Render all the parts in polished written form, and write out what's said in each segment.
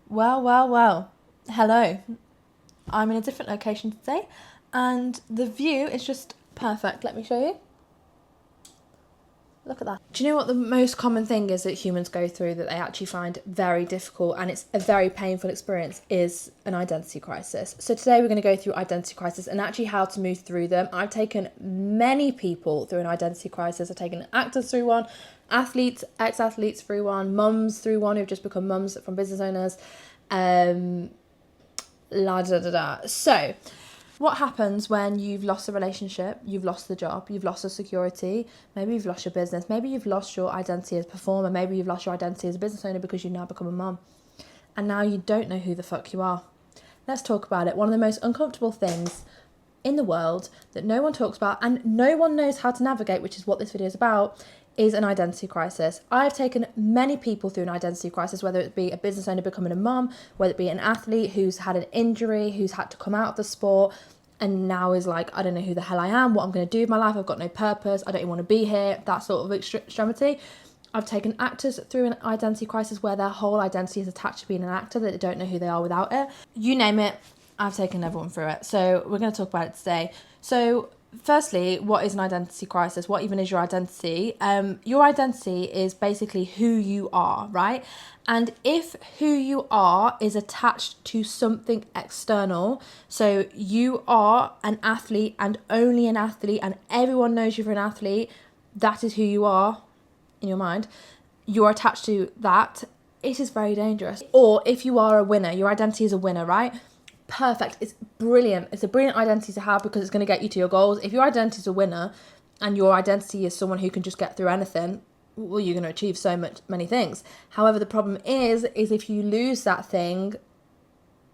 Well. Hello. I'm in a different location today and the view is just perfect. Let me show you. Look at that. Do you know what the most common thing is that humans go through that they actually find very difficult and it's a very painful experience is an identity crisis. So today we're going to go through identity crisis and actually how to move through them. I've taken many people through an identity crisis. I've taken actors through one, athletes, ex-athletes through one, mums through one who've just become mums from business owners. So what happens when you've lost a relationship, you've lost the job, you've lost the security, maybe you've lost your business, maybe you've lost your identity as a performer, maybe you've lost your identity as a business owner because you've now become a mum and now you don't know who the fuck you are. Let's talk about it. One of the most uncomfortable things in the world that no one talks about and no one knows how to navigate, which is what this video is about, is an identity crisis. I've taken many people through an identity crisis, whether it be a business owner becoming a mum, whether it be an athlete who's had an injury, who's had to come out of the sport and now is like, I don't know who the hell I am, what I'm going to do with my life, I've got no purpose, I don't even want to be here, that sort of extremity. I've taken actors through an identity crisis where their whole identity is attached to being an actor, that they don't know who they are without it. You name it, I've taken everyone through it. So we're going to talk about it today. So firstly, what is an identity crisis? What even is your identity? Your identity is basically who you are, right? And if who you are is attached to something external, so you are an athlete and only an athlete and everyone knows you're an athlete, that is who you are in your mind, you're attached to that, it is very dangerous. Or if you are a winner, your identity is a winner, right? Perfect. It's brilliant. It's a brilliant identity to have because it's going to get you to your goals. If your identity is a winner and your identity is someone who can just get through anything, well, you're going to achieve many things. However, the problem is if you lose that thing,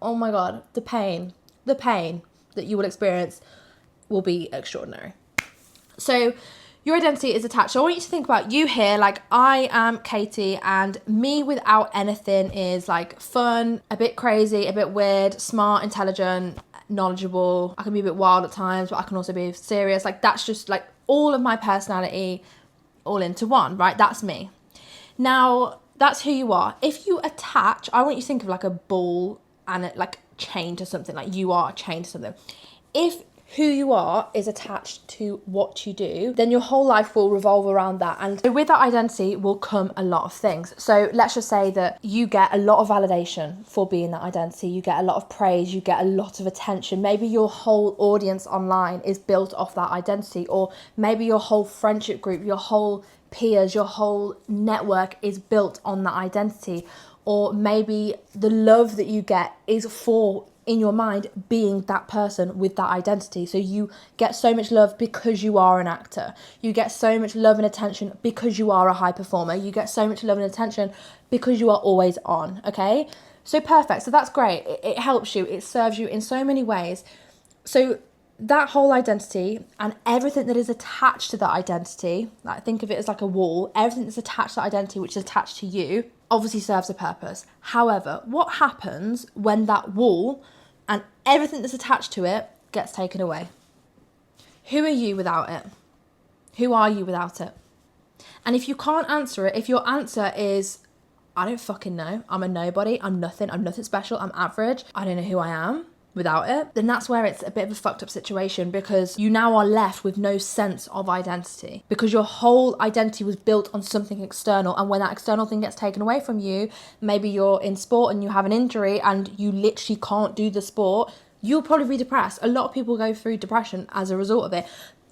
oh my God, the pain that you will experience will be extraordinary. So your identity is attached. So I want you to think about you here, like I am Katie and me without anything is like fun, a bit crazy, a bit weird, smart, intelligent, knowledgeable. I can be a bit wild at times, but I can also be serious. Like that's just like all of my personality all into one, right? That's me. Now, that's who you are. If you attach, I want you to think of like a ball and like chain to something, like you are a chain to something. If who you are is attached to what you do, then your whole life will revolve around that. And so with that identity will come a lot of things. So let's just say that you get a lot of validation for being that identity. You get a lot of praise, you get a lot of attention. Maybe your whole audience online is built off that identity, or maybe your whole friendship group, your whole peers, your whole network is built on that identity. Or maybe the love that you get is for, in your mind, being that person with that identity. So you get so much love because you are an actor. You get so much love and attention because you are a high performer. You get so much love and attention because you are always on, okay? So perfect. So that's great. It helps you. It serves you in so many ways. So that whole identity and everything that is attached to that identity, like think of it as like a wall, everything that's attached to that identity, which is attached to you, obviously serves a purpose. However, what happens when that wall and everything that's attached to it gets taken away? Who are you without it? Who are you without it? And if you can't answer it, if your answer is, I don't fucking know, I'm a nobody, I'm nothing special, I'm average, I don't know who I am without it, then that's where it's a bit of a fucked up situation, because you now are left with no sense of identity because your whole identity was built on something external. And when that external thing gets taken away from you, maybe you're in sport and you have an injury and you literally can't do the sport, you'll probably be depressed. A lot of people go through depression as a result of it.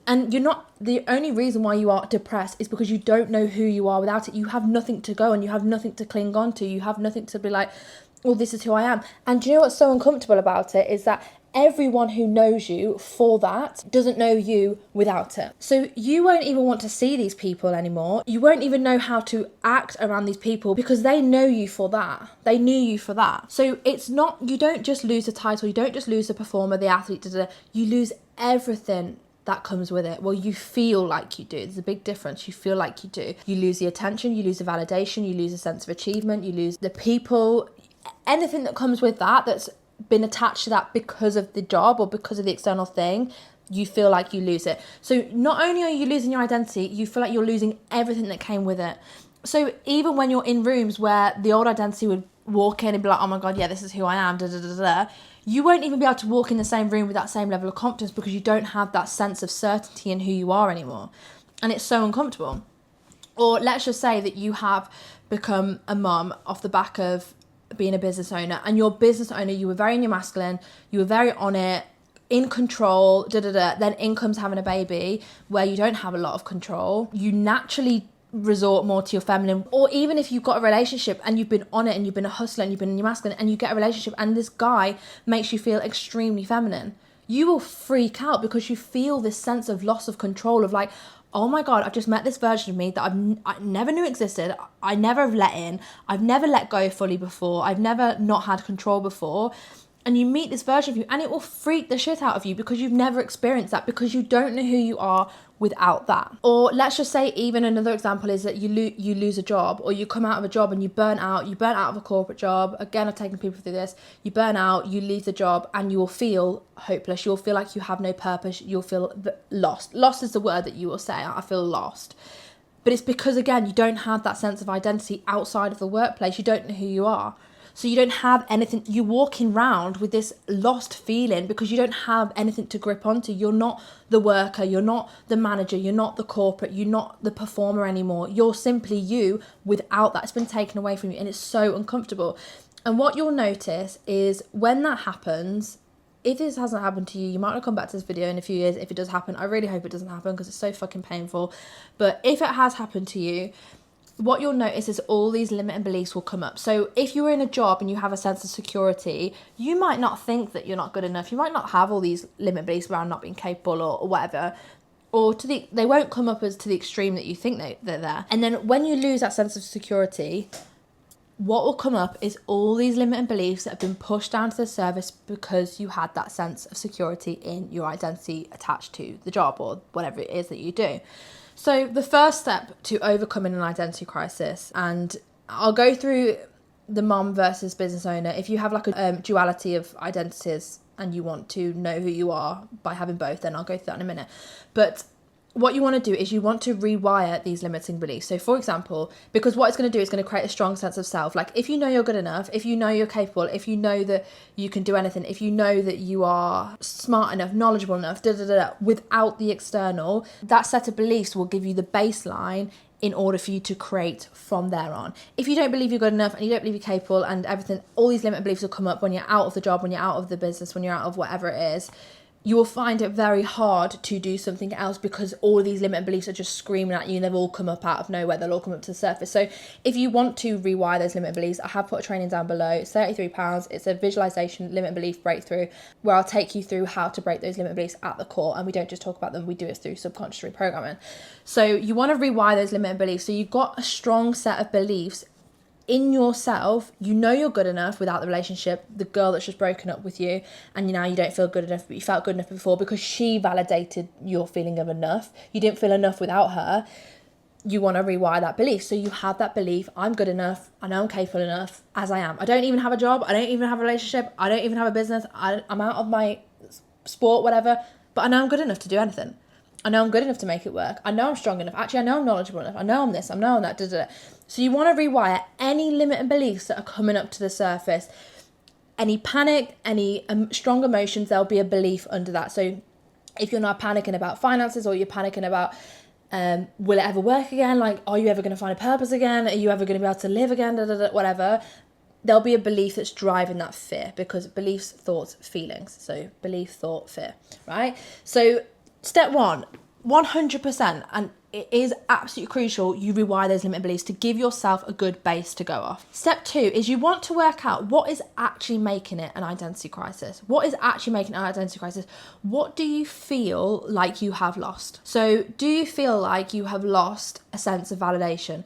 And you're not, the only reason why you are depressed is because you don't know who you are without it. You have nothing to go and you have nothing to cling on to. You have nothing to be like, well, this is who I am. And do you know what's so uncomfortable about it is that everyone who knows you for that doesn't know you without it. So you won't even want to see these people anymore. You won't even know how to act around these people because they know you for that. They knew you for that. So it's not, you don't just lose the title, you don't just lose the performer, the athlete, you lose everything that comes with it. Well, you feel like you do. There's a big difference. You feel like you do. You lose the attention, you lose the validation, you lose a sense of achievement, you lose the people, anything that comes with that that's been attached to that because of the job or because of the external thing, you feel like you lose it. So not only are you losing your identity, you feel like you're losing everything that came with it. So even when you're in rooms where the old identity would walk in and be like, oh my God, yeah, this is who I am, da da da da. You won't even be able to walk in the same room with that same level of confidence because you don't have that sense of certainty in who you are anymore. And it's so uncomfortable. Or let's just say that you have become a mum off the back of being a business owner, and your business owner, you were very in your masculine, you were very on it, in control, da da da. Then in comes having a baby where you don't have a lot of control. You naturally resort more to your feminine. Or even if you've got a relationship and you've been on it and you've been a hustler and you've been in your masculine, and you get a relationship and this guy makes you feel extremely feminine, you will freak out because you feel this sense of loss of control of like, oh my God, I've just met this version of me that I never knew existed. I never have let in. I've never let go fully before. I've never not had control before. And you meet this version of you and it will freak the shit out of you because you've never experienced that, because you don't know who you are without that. Or let's just say, even another example is that you lose a job, or you come out of a job and you burn out of a corporate job. Again, I've taken people through this. You burn out, you leave the job, and you will feel hopeless. You'll feel like you have no purpose. You'll feel lost. Lost is the word that you will say. I feel lost. But it's because, again, you don't have that sense of identity outside of the workplace. You don't know who you are. So you don't have anything, you're walking around with this lost feeling because you don't have anything to grip onto. You're not the worker, you're not the manager, you're not the corporate, you're not the performer anymore. You're simply you without that. It's been taken away from you and it's so uncomfortable. And what you'll notice is when that happens, if this hasn't happened to you, you might not come back to this video in a few years. If it does happen, I really hope it doesn't happen because it's so fucking painful. But if it has happened to you, what you'll notice is all these limiting beliefs will come up. So if you're in a job and you have a sense of security, you might not think that you're not good enough. You might not have all these limiting beliefs around not being capable or whatever. Or they won't come up as to the extreme that you think they're there. And then when you lose that sense of security, what will come up is all these limiting beliefs that have been pushed down to the surface because you had that sense of security in your identity attached to the job or whatever it is that you do. So the first step to overcoming an identity crisis, and I'll go through the mom versus business owner. If you have like a duality of identities and you want to know who you are by having both, then I'll go through that in a minute. But what you want to do is you want to rewire these limiting beliefs. So for example, because what it's going to do is going to create a strong sense of self. Like if you know you're good enough, if you know you're capable, if you know that you can do anything, if you know that you are smart enough, knowledgeable enough, without the external, that set of beliefs will give you the baseline in order for you to create from there on. If you don't believe you're good enough and you don't believe you're capable and everything, all these limiting beliefs will come up when you're out of the job, when you're out of the business, when you're out of whatever it is. You will find it very hard to do something else because all of these limiting beliefs are just screaming at you and they've all come up out of nowhere. They'll all come up to the surface. So if you want to rewire those limiting beliefs, I have put a training down below. It's £33. It's a visualization limiting belief breakthrough where I'll take you through how to break those limiting beliefs at the core. And we don't just talk about them, we do it through subconscious reprogramming. So you want to rewire those limiting beliefs. So you've got a strong set of beliefs in yourself. You know you're good enough without the relationship, the girl that's just broken up with you, and now you don't feel good enough, but you felt good enough before because she validated your feeling of enough. You didn't feel enough without her. You want to rewire that belief. So you have that belief, I'm good enough, I know I'm capable enough as I am. I don't even have a job, I don't even have a relationship, I don't even have a business, I'm out of my sport, whatever, but I know I'm good enough to do anything. I know I'm good enough to make it work. I know I'm strong enough. Actually, I know I'm knowledgeable enough. I know I'm this, I know I'm that, So you want to rewire any limiting beliefs that are coming up to the surface. Any panic, any strong emotions, there'll be a belief under that. So if you're not panicking about finances, or you're panicking about will it ever work again? Like, are you ever going to find a purpose again? Are you ever going to be able to live again? Whatever. There'll be a belief that's driving that fear, because beliefs, thoughts, feelings. So belief, thought, fear, right? So step one, 100%, and it is absolutely crucial, you rewire those limiting beliefs to give yourself a good base to go off. Step two is you want to work out what is actually making it an identity crisis. What is actually making it an identity crisis? What do you feel like you have lost? So do you feel like you have lost a sense of validation?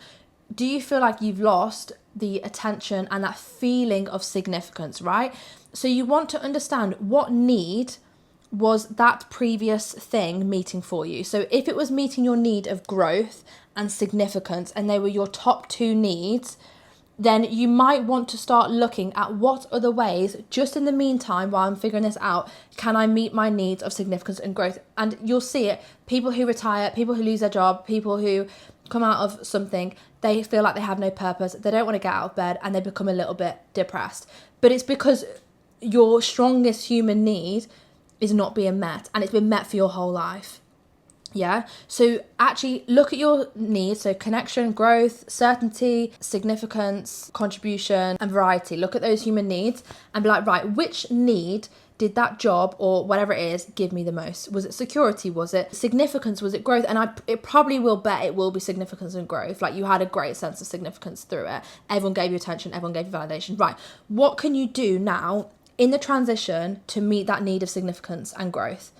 Do you feel like you've lost the attention and that feeling of significance, right? So you want to understand what need was that previous thing meeting for you. So if it was meeting your need of growth and significance, and they were your top two needs, then you might want to start looking at what other ways, just in the meantime, while I'm figuring this out, can I meet my needs of significance and growth? And you'll see it, people who retire, people who lose their job, people who come out of something, they feel like they have no purpose, they don't want to get out of bed, and they become a little bit depressed. But it's because your strongest human need is not being met, and it's been met for your whole life. Yeah, so actually look at your needs. So connection, growth, certainty, significance, contribution, and variety. Look at those human needs and be like, right, which need did that job or whatever it is give me the most? Was it security? Was it significance? Was it growth? And it probably will bet it will be significance and growth. Like, you had a great sense of significance through it. Everyone gave you attention. Everyone gave you validation. Right, what can you do now in the transition to meet that need of significance and growth?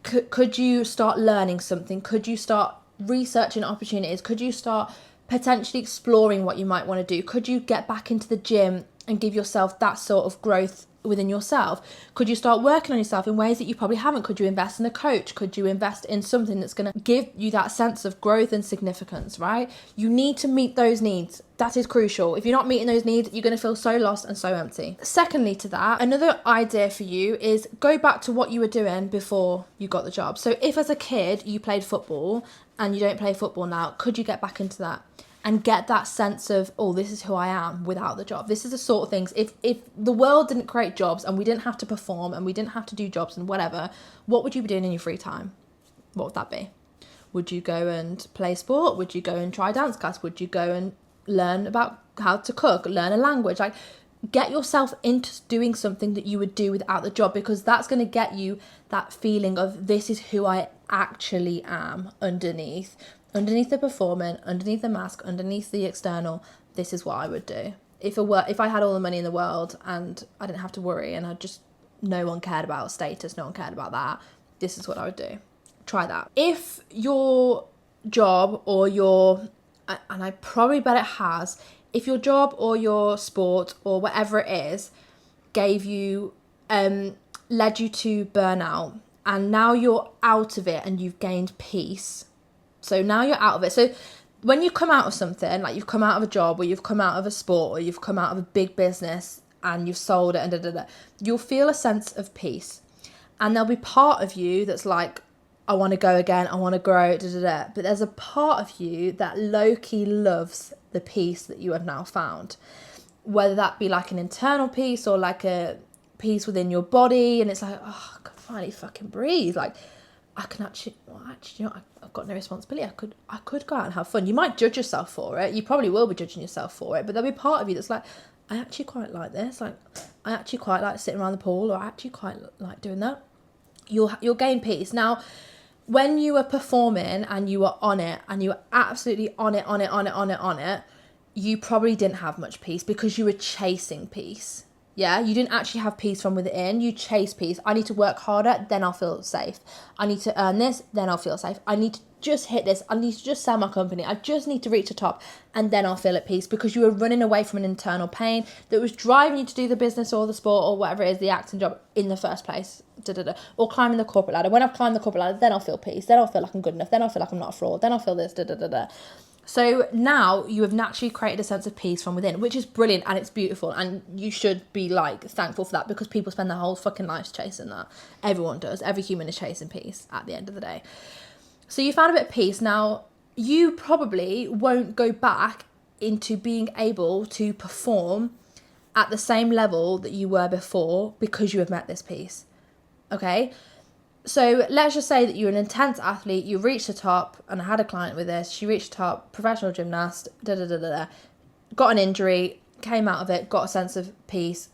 Could you start learning something? Could you start researching opportunities? Could you start potentially exploring what you might want to do? Could you get back into the gym and give yourself that sort of growth within yourself? Could you start working on yourself in ways that you probably haven't? Could you invest in a coach? Could you invest in something that's going to give you that sense of growth and significance, right? You need to meet those needs. That is crucial. If you're not meeting those needs, you're going to feel so lost and so empty. Secondly to that, another idea for you is go back to what you were doing before you got the job. So if as a kid you played football and you don't play football now, could you get back into that? And get that sense of, oh, this is who I am without the job. This is the sort of things, if the world didn't create jobs and we didn't have to perform and we didn't have to do jobs and whatever, what would you be doing in your free time? What would that be? Would you go and play sport? Would you go and try dance class? Would you go and learn about how to cook, learn a language? Like, get yourself into doing something that you would do without the job, because that's going to get you that feeling of, this is who I actually am underneath the performing, underneath the mask, underneath the external. This is what I would do. If I had all the money in the world and I didn't have to worry, and no one cared about status, no one cared about that, this is what I would do. Try that. If your job or and I probably bet it has, if your job or your sport or whatever it is gave you, led you to burnout, and now you're out of it and you've gained peace. So now you're out of it. So when you come out of something, like you've come out of a job, or you've come out of a sport, or you've come out of a big business and you've sold it and you'll feel a sense of peace. And there'll be part of you that's like, I want to go again, I want to grow, But there's a part of you that low-key loves the peace that you have now found. Whether that be like an internal peace or like a peace within your body. And it's like, oh, I can finally fucking breathe. Like, I can actually, I've got no responsibility. I could go out and have fun. You might judge yourself for it. You probably will be judging yourself for it. But there'll be part of you that's like, I actually quite like this. Like, I actually quite like sitting around the pool, or I actually quite like doing that. You'll gain peace. Now, when you were performing and you were on it, and you were absolutely on it, you probably didn't have much peace because you were chasing peace. Yeah, you didn't actually have peace from within. You chase peace. I need to work harder, then I'll feel safe. I need to earn this, then I'll feel safe. I need to just hit this. I need to just sell my company. I just need to reach the top, and then I'll feel at peace, because you were running away from an internal pain that was driving you to do the business or the sport or whatever it is, the acting job in the first place. Or climbing the corporate ladder. When I've climbed the corporate ladder, then I'll feel peace. Then I'll feel like I'm good enough. Then I'll feel like I'm not a fraud. Then I'll feel this. So now you have naturally created a sense of peace from within, which is brilliant and it's beautiful, and you should be like thankful for that, because people spend their whole fucking lives chasing that. Everyone does. Every human is chasing peace at the end of the day. So you found a bit of peace. Now, you probably won't go back into being able to perform at the same level that you were before, because you have met this peace. Okay? So let's just say that you're an intense athlete, you reached the top, and I had a client with this, she reached the top, professional gymnast, got an injury, came out of it, got a sense of peace,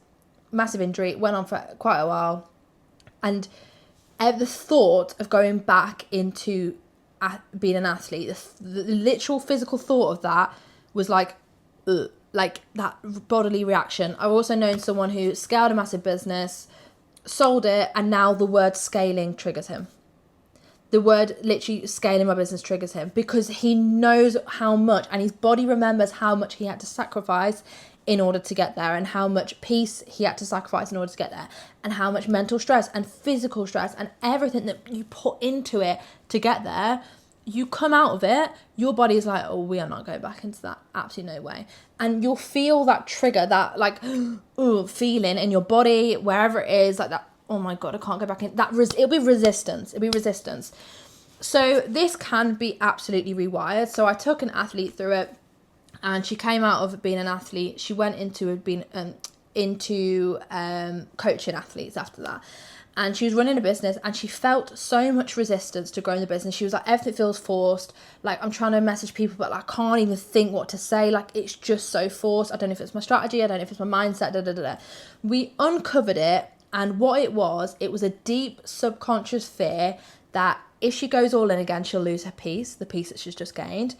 massive injury, went on for quite a while, and the thought of going back into being an athlete, the literal physical thought of that was like, ugh, like that bodily reaction. I've also known someone who scaled a massive business, sold it, and now the word scaling triggers him. The word literally scaling my business triggers him, because he knows how much, and his body remembers how much he had to sacrifice in order to get there, and how much peace he had to sacrifice in order to get there, and how much mental stress and physical stress and everything that you put into it to get there. You come out of it, your body is like, oh, we are not going back into that. Absolutely no way. And you'll feel that trigger, that like, ooh, feeling in your body, wherever it is, like that, oh my God, I can't go back in. It'll be resistance. So this can be absolutely rewired. So I took an athlete through it, and she came out of being an athlete. She went into being into coaching athletes after that. And she was running a business, and she felt so much resistance to growing the business. She was like, everything feels forced. Like, I'm trying to message people, but like, I can't even think what to say. Like, it's just so forced. I don't know if it's my strategy. I don't know if it's my mindset. We uncovered it. And what it was a deep subconscious fear that if she goes all in again, she'll lose her peace, the peace that she's just gained.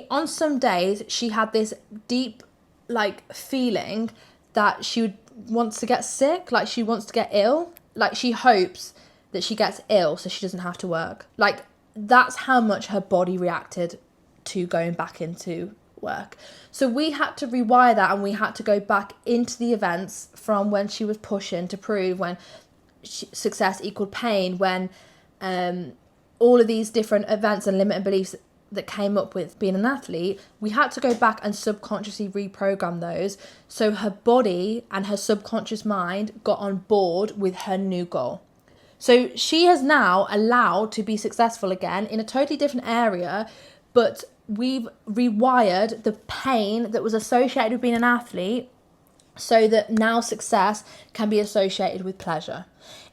On some days, she had this deep, like, feeling that she wants to get sick, like she wants to get ill. Like, she hopes that she gets ill so she doesn't have to work. Like, that's how much her body reacted to going back into work. So we had to rewire that, and we had to go back into the events from when she was pushing to prove, when success equaled pain, when all of these different events and limiting beliefs that came up with being an athlete, we had to go back and subconsciously reprogram those so her body and her subconscious mind got on board with her new goal. So she has now allowed to be successful again in a totally different area, but we've rewired the pain that was associated with being an athlete so that now success can be associated with pleasure.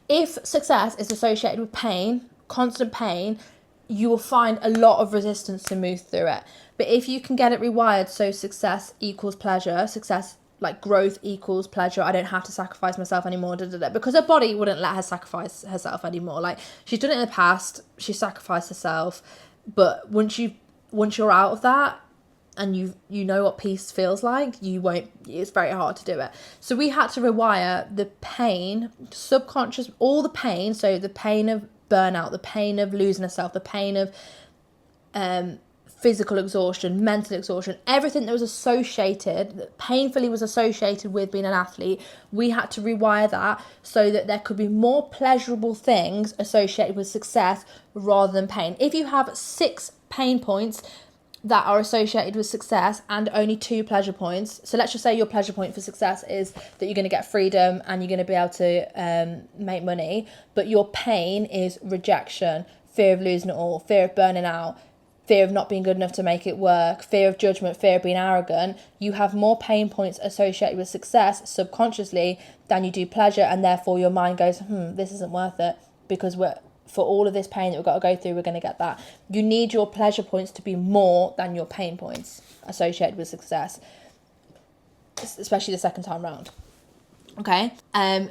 If success is associated with pain, constant pain, you will find a lot of resistance to move through it. But if you can get it rewired so success equals pleasure, success, like growth equals pleasure, I don't have to sacrifice myself anymore, because her body wouldn't let her sacrifice herself anymore. Like, she's done it in the past, she sacrificed herself, but once you're out of that and you know what peace feels like, it's very hard to do it. So we had to rewire the pain, subconscious, all the pain, so the pain of burnout, the pain of losing herself, the pain of physical exhaustion, mental exhaustion, everything that was associated, that painfully was associated with being an athlete. We had to rewire that so that there could be more pleasurable things associated with success rather than pain. If you have 6 pain points that are associated with success and only 2 pleasure points, so let's just say your pleasure point for success is that you're going to get freedom and you're going to be able to make money, but your pain is rejection, fear of losing it all, fear of burning out, fear of not being good enough to make it work, fear of judgment, fear of being arrogant. You have more pain points associated with success subconsciously than you do pleasure, and therefore your mind goes, this isn't worth it, because for all of this pain that we've got to go through, we're going to get that. You need your pleasure points to be more than your pain points associated with success, especially the second time round. Okay.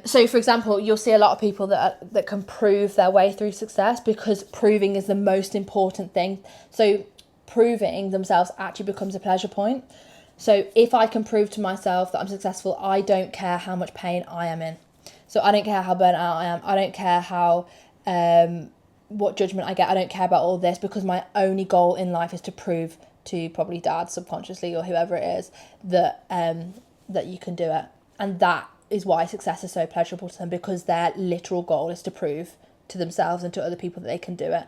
So for example, you'll see a lot of people that can prove their way through success, because proving is the most important thing. So proving themselves actually becomes a pleasure point. So if I can prove to myself that I'm successful, I don't care how much pain I am in. So I don't care how burnt out I am. I don't care how what judgment I get. I don't care about all this, because my only goal in life is to prove to probably dad subconsciously or whoever it is that you can do it. And that is why success is so pleasurable to them, because their literal goal is to prove to themselves and to other people that they can do it.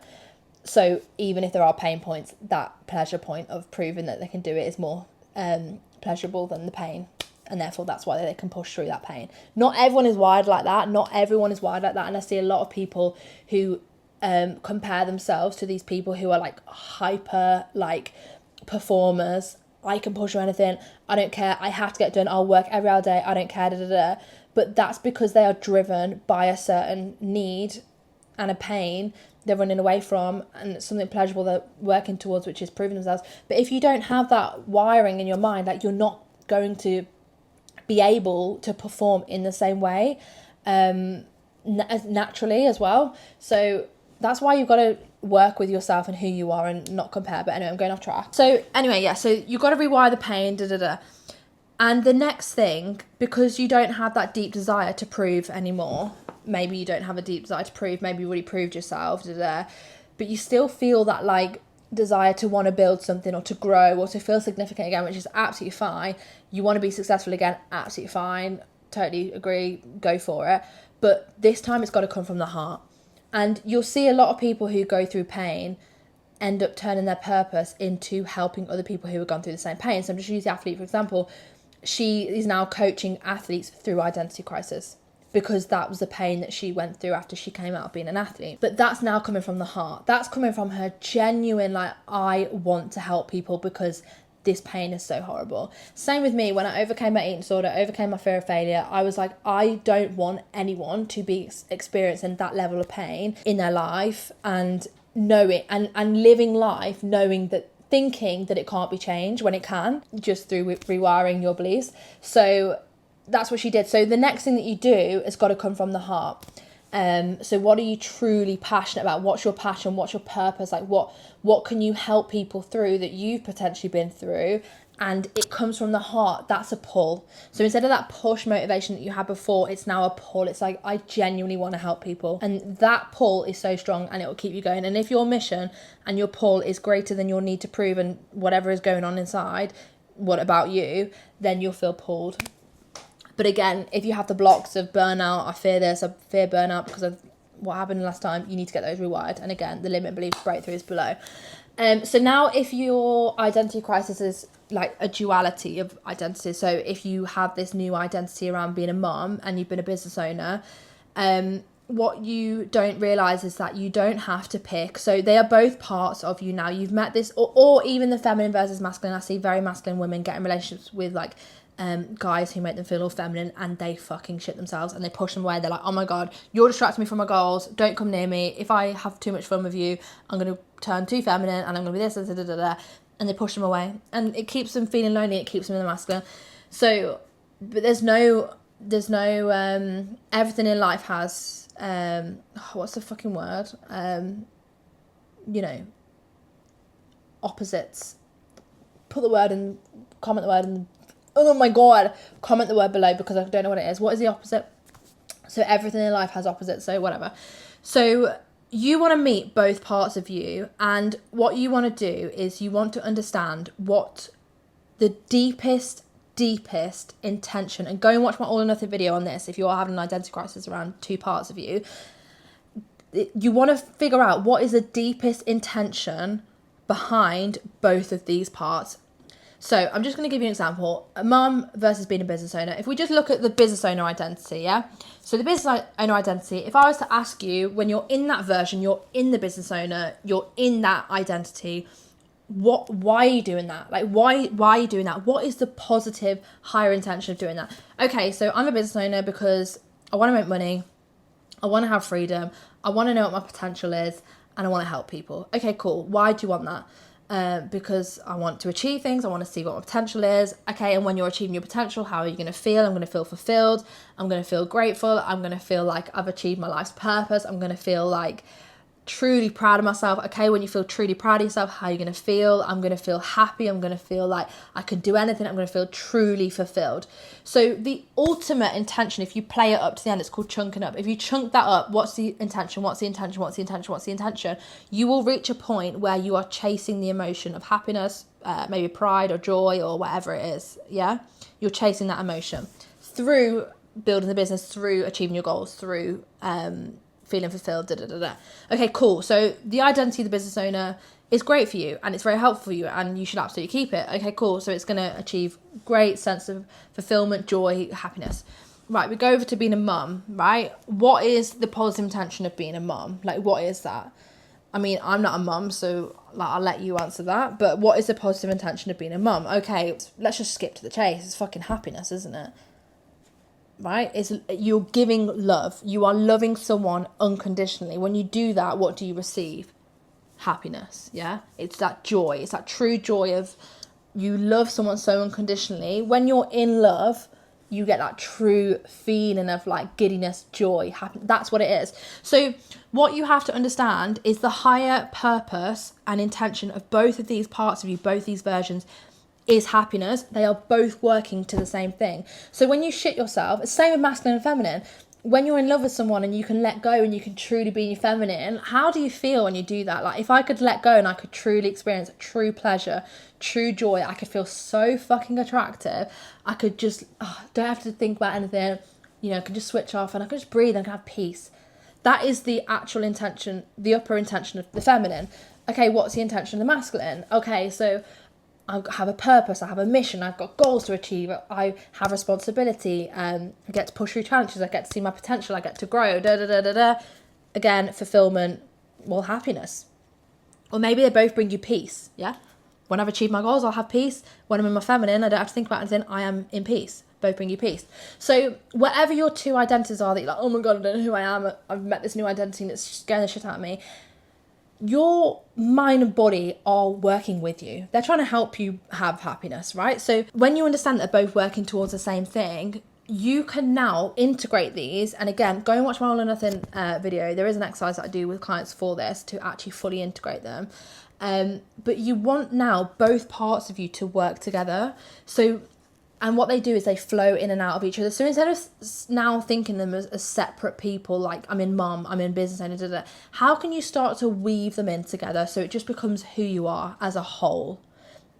So even if there are pain points, that pleasure point of proving that they can do it is more pleasurable than the pain. And therefore that's why they can push through that pain. Not everyone is wired like that. Not everyone is wired like that. And I see a lot of people who compare themselves to these people who are like hyper like performers. I can push through anything. I don't care. I have to get done. I'll work every hour day. I don't care. But that's because they are driven by a certain need and a pain they're running away from, and something pleasurable they're working towards, which is proving themselves. But if you don't have that wiring in your mind, like, you're not going to be able to perform in the same way naturally as well. So that's why you've got to work with yourself and who you are and not compare. But anyway, I'm going off track. So anyway, yeah, so you've got to rewire the pain, And the next thing, because you don't have that deep desire to prove anymore, maybe you don't have a deep desire to prove, maybe you've already proved yourself, but you still feel that like desire to want to build something or to grow or to feel significant again, which is absolutely fine. You want to be successful again, absolutely fine. Totally agree, go for it. But this time it's got to come from the heart. And you'll see a lot of people who go through pain end up turning their purpose into helping other people who have gone through the same pain. So I'm just using the athlete, for example. She is now coaching athletes through identity crisis. because that was the pain that she went through after she came out of being an athlete. But that's now coming from the heart. That's coming from her genuine, like, I want to help people because this pain is so horrible. Same with me. When I overcame my eating disorder, overcame my fear of failure, I was like, I don't want anyone to be experiencing that level of pain in their life and know it and living life knowing that, thinking that it can't be changed when it can, just through rewiring your beliefs. So that's what she did. So the next thing that you do has got to come from the heart. So what are you truly passionate about? What's your passion? What's your purpose? Like what can you help people through that you've potentially been through? And it comes from the heart. That's a pull. So instead of that push motivation that you had before, it's now a pull. It's like, I genuinely want to help people. And that pull is so strong and it will keep you going. And if your mission and your pull is greater than your need to prove and whatever is going on inside, what about you, then you'll feel pulled. But again, if you have the blocks of burnout, I fear this, I fear burnout because of what happened last time, you need to get those rewired. And again, the limit belief breakthrough is below. So now if your identity crisis is like a duality of identity, so if you have this new identity around being a mom and you've been a business owner, what you don't realise is that you don't have to pick. So they are both parts of you now. You've met this, or even the feminine versus masculine. I see very masculine women get in relationships with like guys who make them feel all feminine and they fucking shit themselves and they push them away. They're like, oh my god, you're distracting me from my goals, don't come near me. If I have too much fun with you, I'm going to turn too feminine and I'm going to be this, and they push them away, and it keeps them feeling lonely, it keeps them in the masculine. So but there's no everything in life has what's the fucking word, opposites. Put the word in, comment the word in, oh my god, comment the word below because I don't know what it is. What is the opposite? So everything in life has opposites, so whatever. So you want to meet both parts of you, and what you want to do is you want to understand what the deepest intention, and go and watch my all or nothing video on this if you're having an identity crisis around two parts of you. You want to figure out what is the deepest intention behind both of these parts. So I'm just going to give you an example. A mum versus being a business owner. If we just look at the business owner identity, yeah? So the business owner identity, if I was to ask you, when you're in that version, you're in the business owner, you're in that identity, why are you doing that? Like, why are you doing that? What is the positive, higher intention of doing that? Okay, so I'm a business owner because I want to make money, I want to have freedom, I want to know what my potential is, and I want to help people. Okay, cool. Why do you want that? Because I want to achieve things, I want to see what my potential is. Okay, and when you're achieving your potential, how are you going to feel? I'm going to feel fulfilled, I'm going to feel grateful, I'm going to feel like I've achieved my life's purpose, I'm going to feel like truly proud of myself. Okay, when you feel truly proud of yourself, how are you going to feel? I'm going to feel happy, I'm going to feel like I could do anything, I'm going to feel truly fulfilled. So the ultimate intention, if you play it up to the end, it's called chunking up. If you chunk that up, what's the intention, what's the intention, what's the intention, what's the intention, you will reach a point where you are chasing the emotion of happiness, maybe pride or joy or whatever it is. Yeah, you're chasing that emotion through building the business, through achieving your goals, through feeling fulfilled, Okay, cool. So the identity of the business owner is great for you and it's very helpful for you and you should absolutely keep it. Okay, cool. So it's going to achieve great sense of fulfillment, joy, happiness. Right, we go over to being a mum, right? What is the positive intention of being a mum? Like, what is that? I mean, I'm not a mum, so like, I'll let you answer that. But what is the positive intention of being a mum? Okay, let's just skip to the chase. It's fucking happiness, isn't it? Right? You're giving love. You are loving someone unconditionally. When you do that, what do you receive? Happiness. Yeah, it's that joy. It's that true joy of you love someone so unconditionally. When you're in love, you get that true feeling of like giddiness, joy, happiness. That's what it is. So what you have to understand is the higher purpose and intention of both of these parts of you, both these versions, is happiness. They are both working to the same thing. So when you shit yourself, it's the same with masculine and feminine. When you're in love with someone and you can let go and you can truly be your feminine, how do you feel when you do that? Like, if I could let go and I could truly experience true pleasure, true joy, I could feel so fucking attractive. I could just don't have to think about anything, I could just switch off and I could just breathe and I could have peace. That is the actual intention, the upper intention of the feminine. Okay, what's the intention of the masculine? Okay, so I have a purpose, I have a mission, I've got goals to achieve, I have responsibility, I get to push through challenges, I get to see my potential, I get to grow, Again, fulfillment, well, happiness. Or maybe they both bring you peace, yeah? When I've achieved my goals, I'll have peace. When I'm in my feminine, I don't have to think about anything, I am in peace. Both bring you peace. So whatever your two identities are that you're like, oh my God, I don't know who I am, I've met this new identity and it's scaring the shit out of me, your mind and body are working with you. They're trying to help you have happiness, right? So when you understand that they're both working towards the same thing, you can now integrate these. And again, go and watch my All or Nothing video. There is an exercise that I do with clients for this to actually fully integrate them. But you want now both parts of you to work together. So, and what they do is they flow in and out of each other. So instead of now thinking them as separate people, like I'm in mum, I'm in business owner, how can you start to weave them in together so it just becomes who you are as a whole?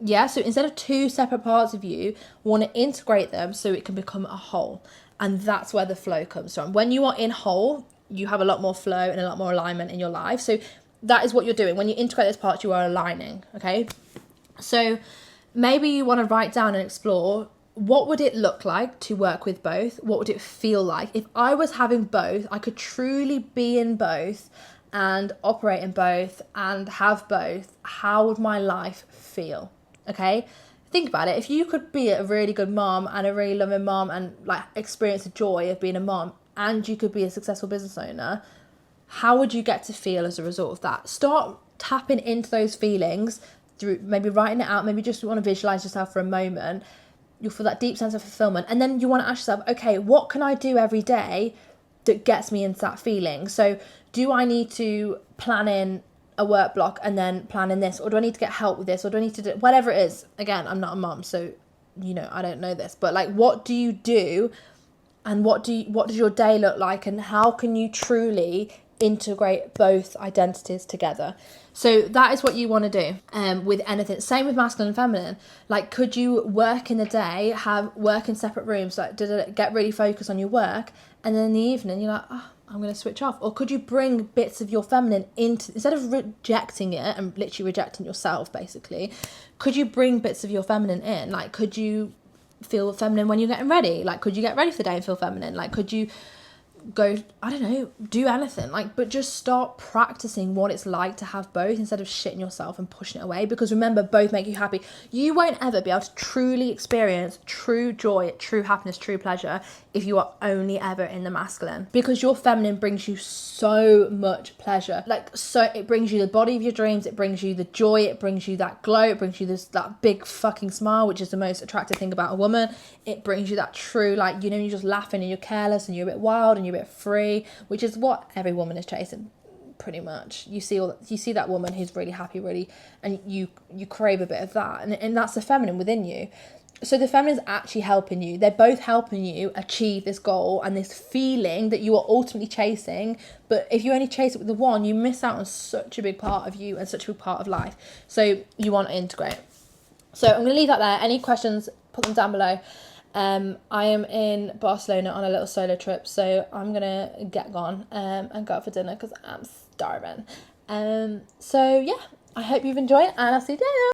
Yeah, so instead of two separate parts of you, want to integrate them so it can become a whole. And that's where the flow comes from. When you are in whole, you have a lot more flow and a lot more alignment in your life. So that is what you're doing. When you integrate those parts, you are aligning, okay? So maybe you want to write down and explore, what would it look like to work with both? What would it feel like? If I was having both, I could truly be in both and operate in both and have both. How would my life feel? Okay? Think about it. If you could be a really good mom and a really loving mom and like experience the joy of being a mom, and you could be a successful business owner, how would you get to feel as a result of that? Start tapping into those feelings through maybe writing it out. Maybe just want to visualize yourself for a moment. You'll feel that deep sense of fulfillment. And then you want to ask yourself, okay, what can I do every day that gets me into that feeling? So do I need to plan in a work block and then plan in this? Or do I need to get help with this? Or do I need to do whatever it is? Again, I'm not a mom, so, you know, I don't know this. But like, what do you do? And what does your day look like? And how can you truly integrate both identities together? So that is what you want to do with anything. Same with masculine and feminine. Like, could you work in the day, have work in separate rooms, like get really focused on your work, and then in the evening you're like, oh, I'm going to switch off? Or could you bring bits of your feminine into, instead of rejecting it and literally rejecting yourself basically, could you bring bits of your feminine in? Like, could you feel feminine when you're getting ready? Like, could you get ready for the day and feel feminine? Like, could you go, I don't know, do anything, like, but just start practicing what it's like to have both instead of shitting yourself and pushing it away. Because remember, both make you happy. You won't ever be able to truly experience true joy, true happiness, true pleasure if you are only ever in the masculine, because your feminine brings you so much pleasure. Like, so it brings you the body of your dreams, it brings you the joy, it brings you that glow, it brings you that big fucking smile, which is the most attractive thing about a woman. It brings you that true, like, you know, you're just laughing and you're careless and you're a bit wild and you're a bit free, which is what every woman is chasing, pretty much. You see that woman who's really happy, really, and you crave a bit of that, and that's the feminine within you. So the feminine is actually helping you. They're both helping you achieve this goal and this feeling that you are ultimately chasing. But if you only chase it with the one, you miss out on such a big part of you and such a big part of life. So you want to integrate. So I'm going to leave that there. Any questions, put them down below. I am in Barcelona on a little solo trip, so I'm gonna get gone and go out for dinner because I'm starving. So yeah, I hope you've enjoyed, and I'll see you later.